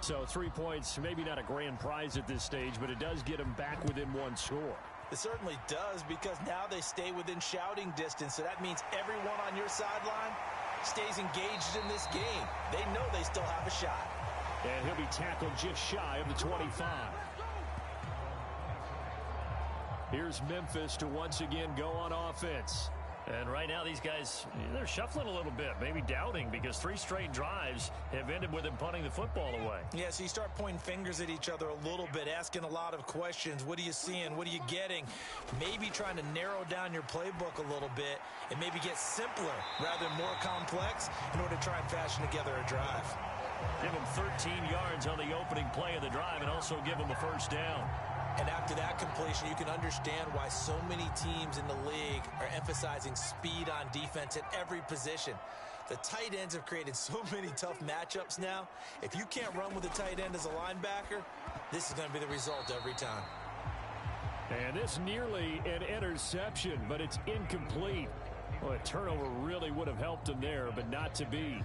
So 3 points, maybe not a grand prize at this stage, but it does get them back within one score. It certainly does, because now they stay within shouting distance, so that means everyone on your sideline stays engaged in this game. They know they still have a shot. And he'll be tackled just shy of the 25. Here's Memphis to once again go on offense. And right now these guys, they're shuffling a little bit, maybe doubting, because 3 straight drives have ended with them punting the football away. Yeah, so you start pointing fingers at each other a little bit, asking a lot of questions. What are you seeing? What are you getting? Maybe trying to narrow down your playbook a little bit and maybe get simpler rather than more complex in order to try and fashion together a drive. Give them 13 yards on the opening play of the drive and also give them a 1st down. And after that completion, you can understand why so many teams in the league are emphasizing speed on defense at every position. The tight ends have created so many tough matchups now. If you can't run with a tight end as a linebacker, this is going to be the result every time. And this nearly an interception, but it's incomplete. Well, a turnover really would have helped them there, but not to be.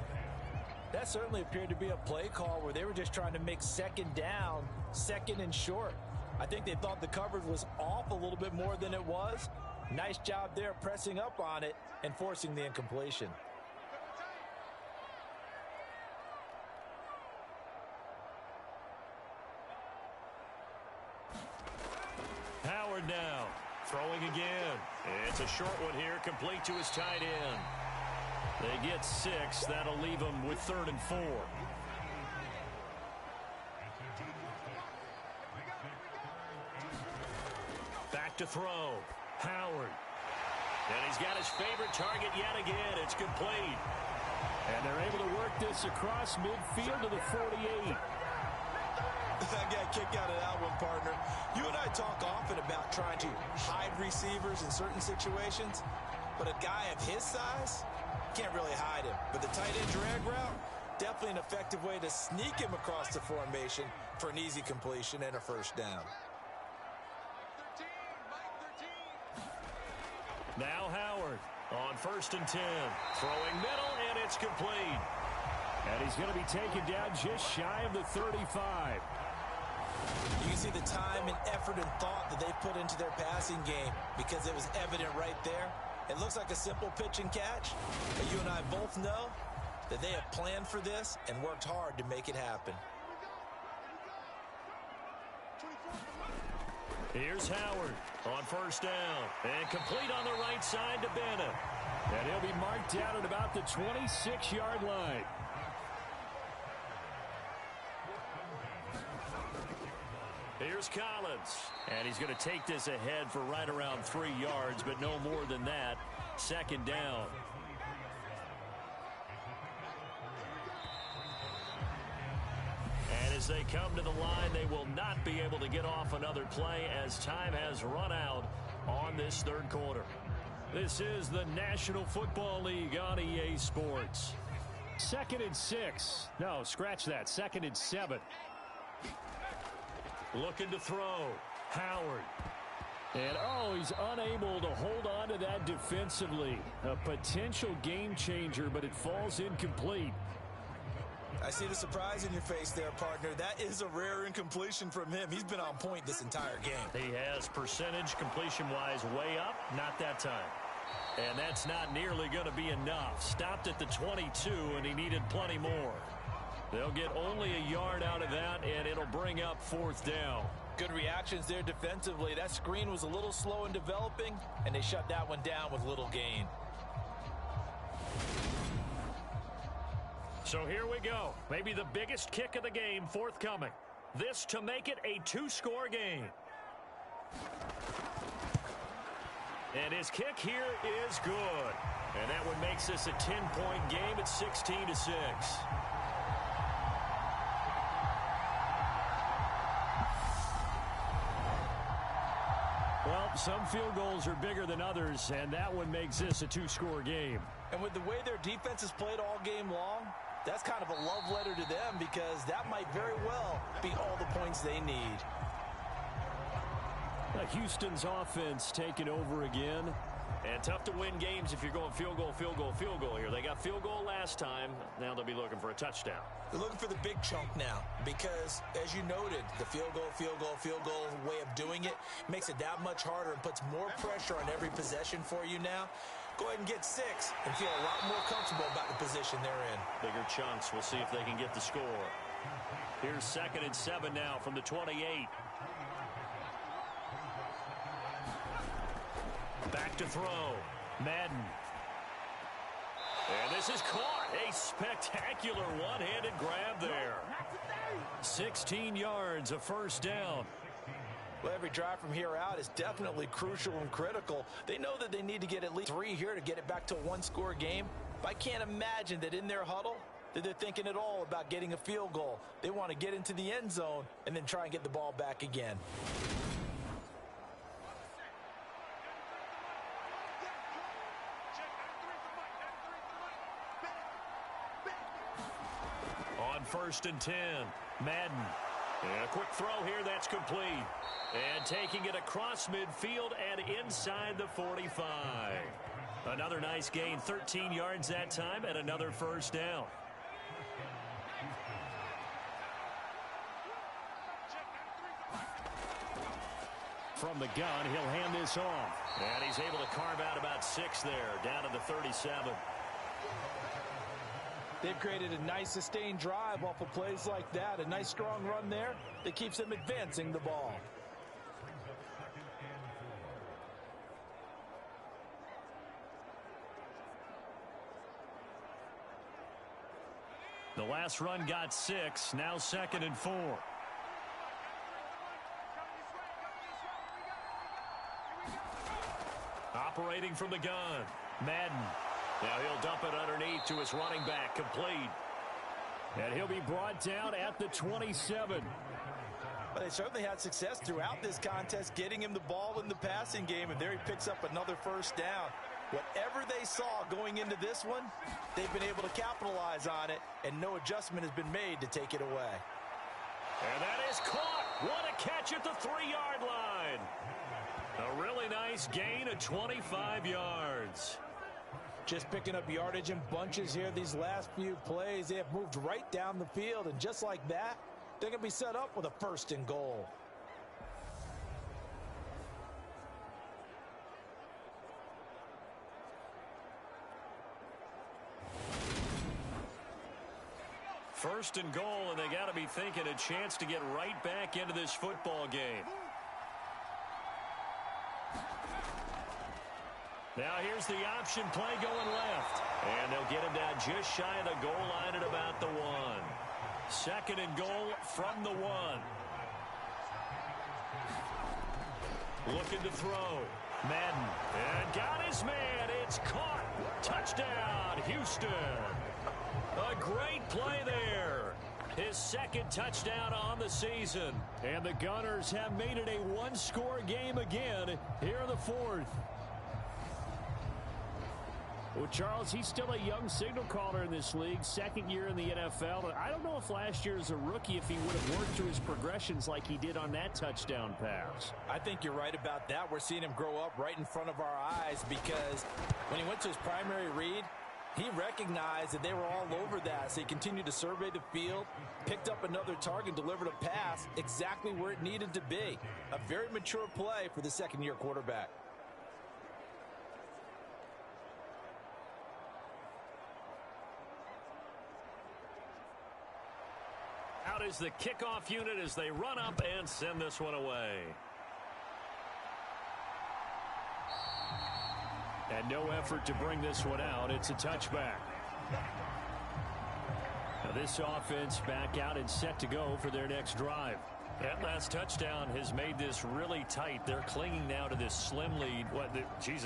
That certainly appeared to be a play call where they were just trying to make 2nd down, 2nd and short. I think they thought the coverage was off a little bit more than it was. Nice job there pressing up on it and forcing the incompletion. Howard now throwing again. It's a short one here, complete to his tight end. They get 6. That'll leave them with 3rd and 4. Back to throw. Howard. And he's got his favorite target yet again. It's complete. And they're able to work this across midfield to the 48. I got a kick out of that one, partner. You and I talk often about trying to hide receivers in certain situations. but a guy of his size can't really hide him. But the tight end drag route, definitely an effective way to sneak him across the formation for an easy completion and a first down. Now Howard on 1st and 10. Throwing middle, and it's complete. And he's going to be taken down just shy of the 35. You can see the time and effort and thought that they put into their passing game because it was evident right there. It looks like a simple pitch and catch, but you and I both know that they have planned for this and worked hard to make it happen. Here's Howard on 1st down. And complete on the right side to Bennett. And he'll be marked down at about the 26-yard line. Here's Collins. And he's going to take this ahead for right around 3 yards, but no more than that. 2nd down. And as they come to the line, they will not be able to get off another play as time has run out on this 3rd quarter. This is the National Football League on EA Sports. 2nd and 6. No, scratch that. 2nd and 7. Looking to throw. Howard. And, he's unable to hold on to that defensively. A potential game changer, but it falls incomplete. I see the surprise in your face there, partner. That is a rare incompletion from him. He's been on point this entire game. He has percentage completion-wise way up. Not that time. And that's not nearly going to be enough. Stopped at the 22, and he needed plenty more. They'll get only a yard out of that, and it'll bring up 4th down. Good reactions there defensively. That screen was a little slow in developing, and they shut that one down with little gain. So here we go. Maybe the biggest kick of the game forthcoming. This to make it a 2-score game. And his kick here is good. And that one makes this a 10-point game at 16-6. Well, some field goals are bigger than others, and that one makes this a 2-score game. And with the way their defense has played all game long, that's kind of a love letter to them because that might very well be all the points they need. Houston's offense taking over again. And tough to win games if you're going field goal, field goal, field goal here. They got field goal last time. Now they'll be looking for a touchdown. They're looking for the big chunk now because, as you noted, the field goal way of doing it makes it that much harder and puts more pressure on every possession for you now. Go ahead and get 6 and feel a lot more comfortable about the position they're in. Bigger chunks. We'll see if they can get the score. Here's 2nd and 7 now from the 28. Back to throw. Madden. And this is caught. A spectacular one-handed grab there. 16 yards, a 1st down. Well, every drive from here out is definitely crucial and critical. They know that they need to get at least 3 here to get it back to a 1-score game. But I can't imagine that in their huddle that they're thinking at all about getting a field goal. They want to get into the end zone and then try and get the ball back again. On 1st and 10, Madden. And a quick throw here, that's complete. And taking it across midfield and inside the 45. Another nice gain, 13 yards that time, and another 1st down. From the gun, he'll hand this off. And he's able to carve out about 6 there, down to the 37. They've created a nice sustained drive off of plays like that. A nice strong run there that keeps them advancing the ball. The last run got 6, now 2nd and 4. Operating from the gun, Madden. Now he'll dump it underneath to his running back, complete. And he'll be brought down at the 27. But they certainly had success throughout this contest, getting him the ball in the passing game, and there he picks up another 1st down. Whatever they saw going into this one, they've been able to capitalize on it, and no adjustment has been made to take it away. And that is caught. What a catch at the 3-yard line. A really nice gain of 25 yards. Just picking up yardage in bunches here these last few plays. They have moved right down the field, and just like that, they're going to be set up with a 1st and goal. First and goal, and they got to be thinking a chance to get right back into this football game. Now here's the option play going left. And they'll get him down just shy of the goal line at about the 1. 2nd and goal from the 1. Looking to throw. Madden. And got his man. It's caught. Touchdown, Houston. A great play there. His 2nd touchdown on the season. And the Gunners have made it a 1-score game again here in the 4th. Well, Charles, he's still a young signal caller in this league, 2nd year in the NFL. I don't know if last year as a rookie, if he would have worked through his progressions like he did on that touchdown pass. I think you're right about that. We're seeing him grow up right in front of our eyes, because when he went to his primary read, he recognized that they were all over that, so he continued to survey the field, picked up another target, delivered a pass exactly where it needed to be. A very mature play for the 2nd-year quarterback. Out is the kickoff unit as they run up and send this one away. And no effort to bring this one out. It's a touchback. Now this offense back out and set to go for their next drive. That last touchdown has made this really tight. They're clinging now to this slim lead.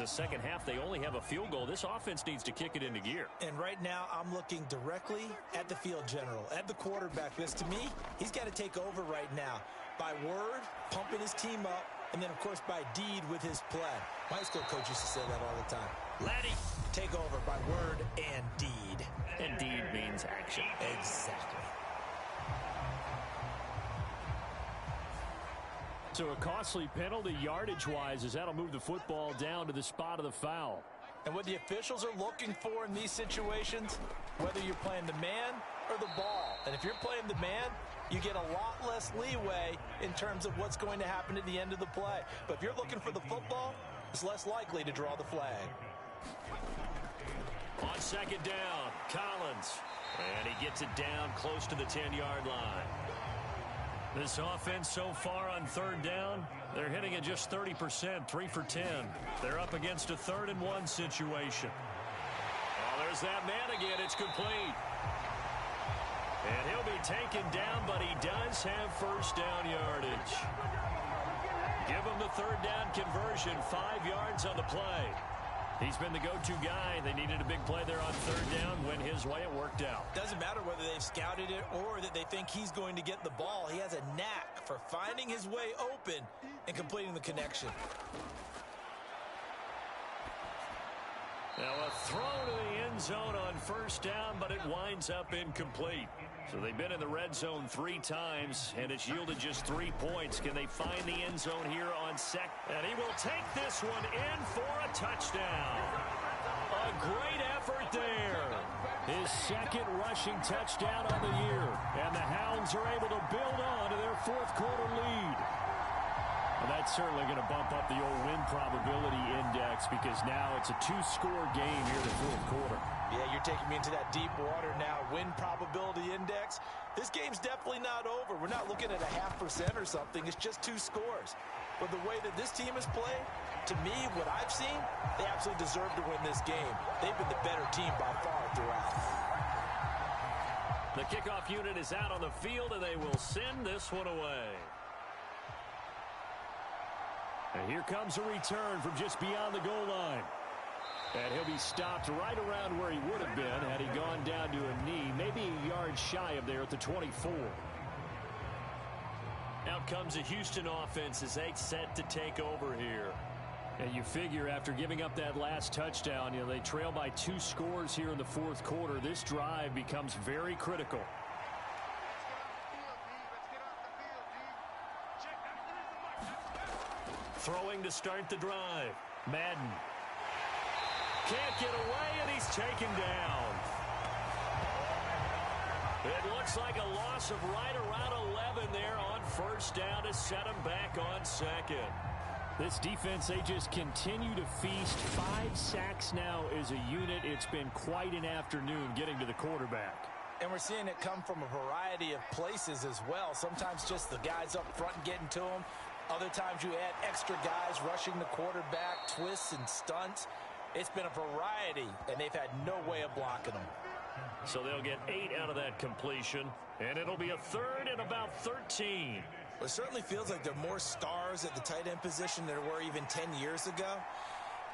Second half, they only have a field goal. This offense needs to kick it into gear. And right now, I'm looking directly at the field general, at the quarterback. This, to me, he's got to take over right now. By word, pumping his team up, and then, of course, by deed with his play. My high school coach used to say that all the time. Laddie. Take over by word and deed. And deed means action. Exactly. So a costly penalty yardage-wise, as that'll move the football down to the spot of the foul. And what the officials are looking for in these situations, whether you're playing the man or the ball. And if you're playing the man, you get a lot less leeway in terms of what's going to happen at the end of the play. But if you're looking for the football, it's less likely to draw the flag. On 2nd down, Collins. And he gets it down close to the 10-yard line. This offense so far on 3rd down, they're hitting at just 30%, 3 for 10. They're up against a 3rd and 1 situation. Oh, there's that man again. It's complete. And he'll be taken down, but he does have 1st down yardage. Give him the 3rd down conversion, 5 yards on the play. He's been the go-to guy. They needed a big play there on 3rd down. Went his way, it worked out. Doesn't matter whether they've scouted it or that they think he's going to get the ball. He has a knack for finding his way open and completing the connection. Now a throw to the end zone on 1st down, but it winds up incomplete. So they've been in the red zone 3 times, and it's yielded just 3 points. Can they find the end zone here on 2nd? And he will take this one in for a touchdown. A great effort there. His 2nd rushing touchdown on the year. And the Hounds are able to build on to their 4th quarter lead. Well, that's certainly going to bump up the old win probability index, because now it's a 2-score game here in the 4th quarter. Yeah, you're taking me into that deep water now. Win probability index. This game's definitely not over. We're not looking at a 0.5% or something. It's just 2 scores. But the way that this team has played, to me, what I've seen, they absolutely deserve to win this game. They've been the better team by far throughout. The kickoff unit is out on the field, and they will send this one away. And here comes a return from just beyond the goal line. And he'll be stopped right around where he would have been had he gone down to a knee, maybe a yard shy of there at the 24. Out comes the Houston offense as they set to take over here. And you figure after giving up that last touchdown, they trail by 2 scores here in the fourth quarter. This drive becomes very critical. Throwing to start the drive. Madden. Can't get away, and he's taken down. It looks like a loss of right around 11 there on first down to set him back on second. This defense, they just continue to feast. 5 sacks now as a unit. It's been quite an afternoon getting to the quarterback. And we're seeing it come from a variety of places as well. Sometimes just the guys up front getting to him. Other times you add extra guys rushing the quarterback, twists and stunts. It's been a variety, and they've had no way of blocking them. So they'll get 8 out of that completion, and it'll be a third and about 13. Well, it certainly feels like there are more stars at the tight end position than there were even 10 years ago.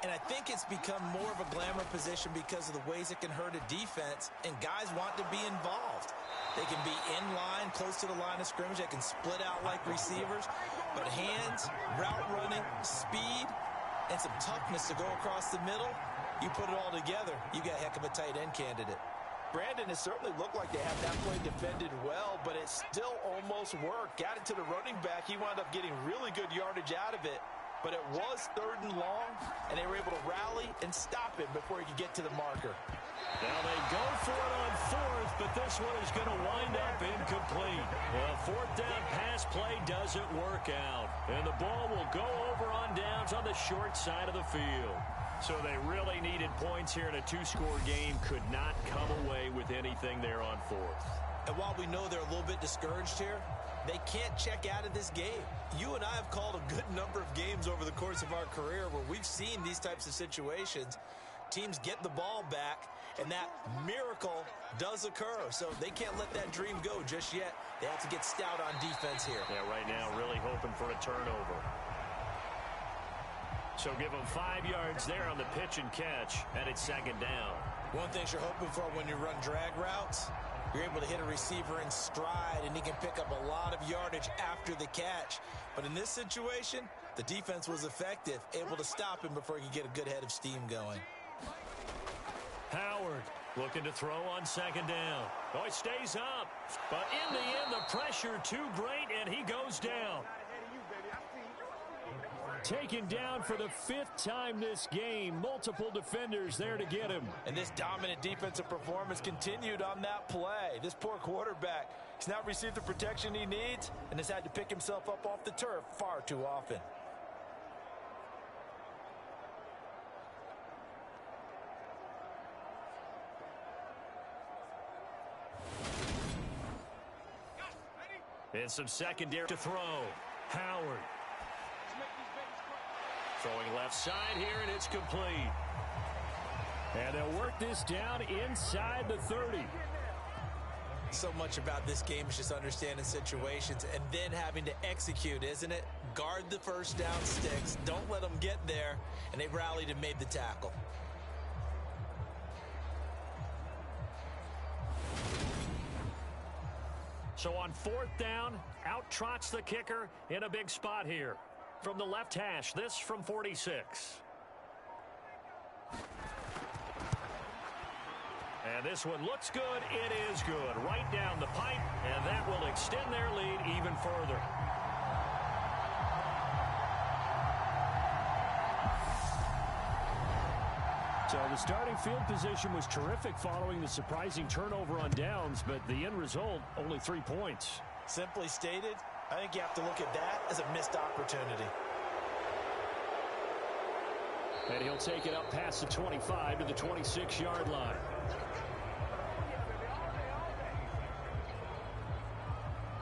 And I think it's become more of a glamour position because of the ways it can hurt a defense, and guys want to be involved. They can be in line, close to the line of scrimmage. They can split out like receivers. But hands, route running, speed, and some toughness to go across the middle, you put it all together, you got a heck of a tight end candidate. Brandon, it certainly looked like they had that play defended well, but it still almost worked. Got it to the running back. He wound up getting really good yardage out of it. But it was 3rd and long, and they were able to rally and stop him before he could get to the marker. Now they go for it on 4th, but this one is going to wind up incomplete. The 4th down pass play doesn't work out, and the ball will go over on downs on the short side of the field. So they really needed points here in a 2-score game. Could not come away with anything there on 4th. And while we know they're a little bit discouraged here, they can't check out of this game. You and I have called a good number of games over the course of our career where we've seen these types of situations. Teams get the ball back, and that miracle does occur. So they can't let that dream go just yet. They have to get stout on defense here. Yeah, right now really hoping for a turnover. So give them 5 yards there on the pitch and catch, and it's 2nd down. One thing you're hoping for when you run drag routes, you're able to hit a receiver in stride, and he can pick up a lot of yardage after the catch. But in this situation, the defense was effective, able to stop him before he could get a good head of steam going. Howard looking to throw on 2nd down. Oh, he stays up. But in the end, the pressure too great, and he goes down. Taken down for the 5th time this game. Multiple defenders there to get him. And this dominant defensive performance continued on that play. This poor quarterback has not received the protection he needs and has had to pick himself up off the turf far too often. And some secondary to throw. Howard. Throwing left side here, and it's complete. And they'll work this down inside the 30. So much about this game is just understanding situations and then having to execute, isn't it? Guard the first down sticks. Don't let them get there. And they rallied and made the tackle. So on 4th down, out trots the kicker in a big spot here. From the left hash, this from 46. And this one looks good. It is good. Right down the pipe, and that will extend their lead even further. So the starting field position was terrific following the surprising turnover on downs, but the end result, only 3 points. Simply stated, I think you have to look at that as a missed opportunity. And he'll take it up past the 25 to the 26-yard line.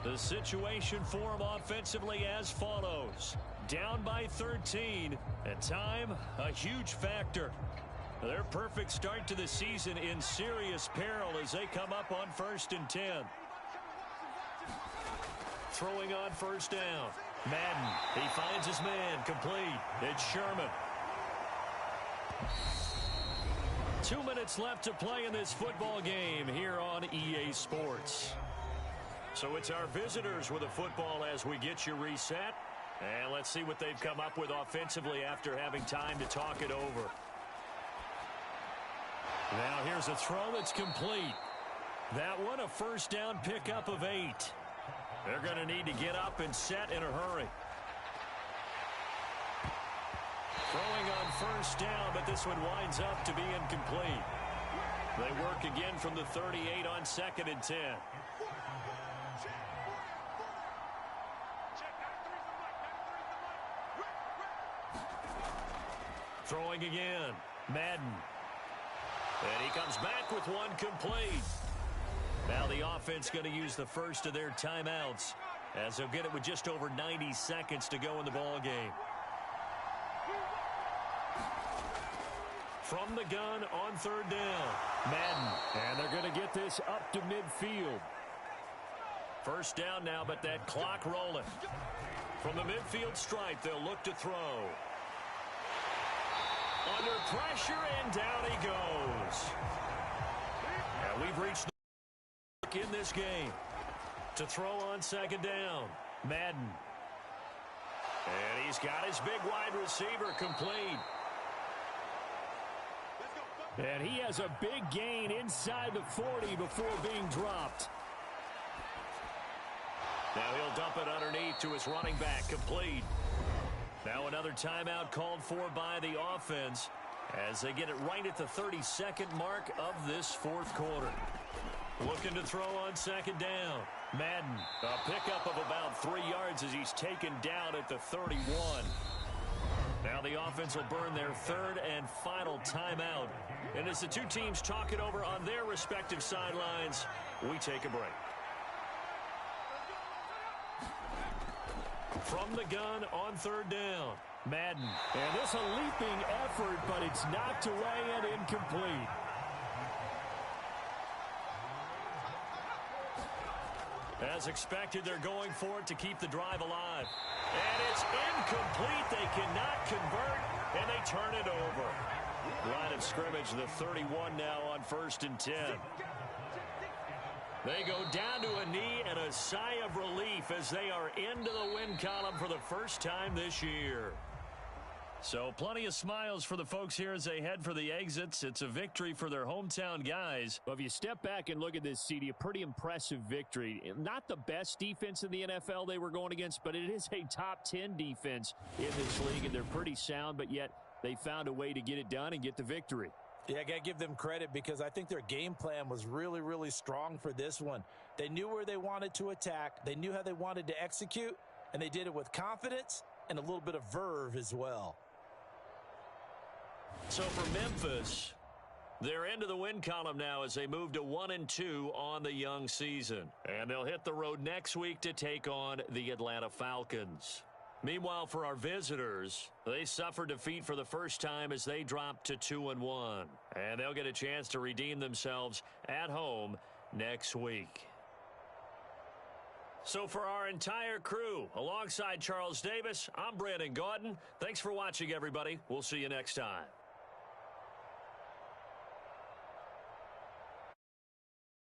The situation for him offensively as follows. Down by 13, and time a huge factor. Their perfect start to the season in serious peril as they come up on 1st and 10. Throwing on 1st down. Madden, he finds his man, complete. It's Sherman. 2 minutes left to play in this football game here on EA Sports. So it's our visitors with a football as we get you reset. And let's see what they've come up with offensively after having time to talk it over. Now here's a throw that's complete. That one a first down pickup of 8. They're going to need to get up and set in a hurry. Throwing on first down, but this one winds up to be incomplete. They work again from the 38 on 2nd and 10. Throwing again. Madden. And he comes back with one complete. Now the offense going to use the first of their timeouts as they'll get it with just over 90 seconds to go in the ball game. From the gun on 3rd down. Madden. And they're going to get this up to midfield. First down now, but that clock rolling. From the midfield stripe, they'll look to throw. Under pressure, and down he goes. And we've reached the in this game. To throw on 2nd down. Madden. And he's got his big wide receiver complete. And he has a big gain inside the 40 before being dropped. Now he'll dump it underneath to his running back, complete. Now another timeout called for by the offense as they get it right at the 32nd mark of this 4th quarter. Looking to throw on 2nd down. Madden, a pickup of about 3 yards as he's taken down at the 31. Now the offense will burn their 3rd and final timeout. And as the two teams talk it over on their respective sidelines, we take a break. From the gun on 3rd down. Madden. And this a leaping effort, but it's knocked away and incomplete. As expected, they're going for it to keep the drive alive. And it's incomplete. They cannot convert, and they turn it over. Line of scrimmage, the 31 now on 1st and 10. They go down to a knee and a sigh of relief as they are into the win column for the first time this year. So plenty of smiles for the folks here as they head for the exits. It's a victory for their hometown guys. Well, if you step back and look at this, CD, a pretty impressive victory. Not the best defense in the NFL they were going against, but it is a top 10 defense in this league, and they're pretty sound, but yet they found a way to get it done and get the victory. Yeah, I got to give them credit because I think their game plan was really, really strong for this one. They knew where they wanted to attack. They knew how they wanted to execute, and they did it with confidence and a little bit of verve as well. So for Memphis, they're into the win column now as they move to 1-2 on the young season. And they'll hit the road next week to take on the Atlanta Falcons. Meanwhile, for our visitors, they suffered defeat for the first time as they dropped to 2-1. And they'll get a chance to redeem themselves at home next week. So for our entire crew, alongside Charles Davis, I'm Brandon Gaudin. Thanks for watching, everybody. We'll see you next time.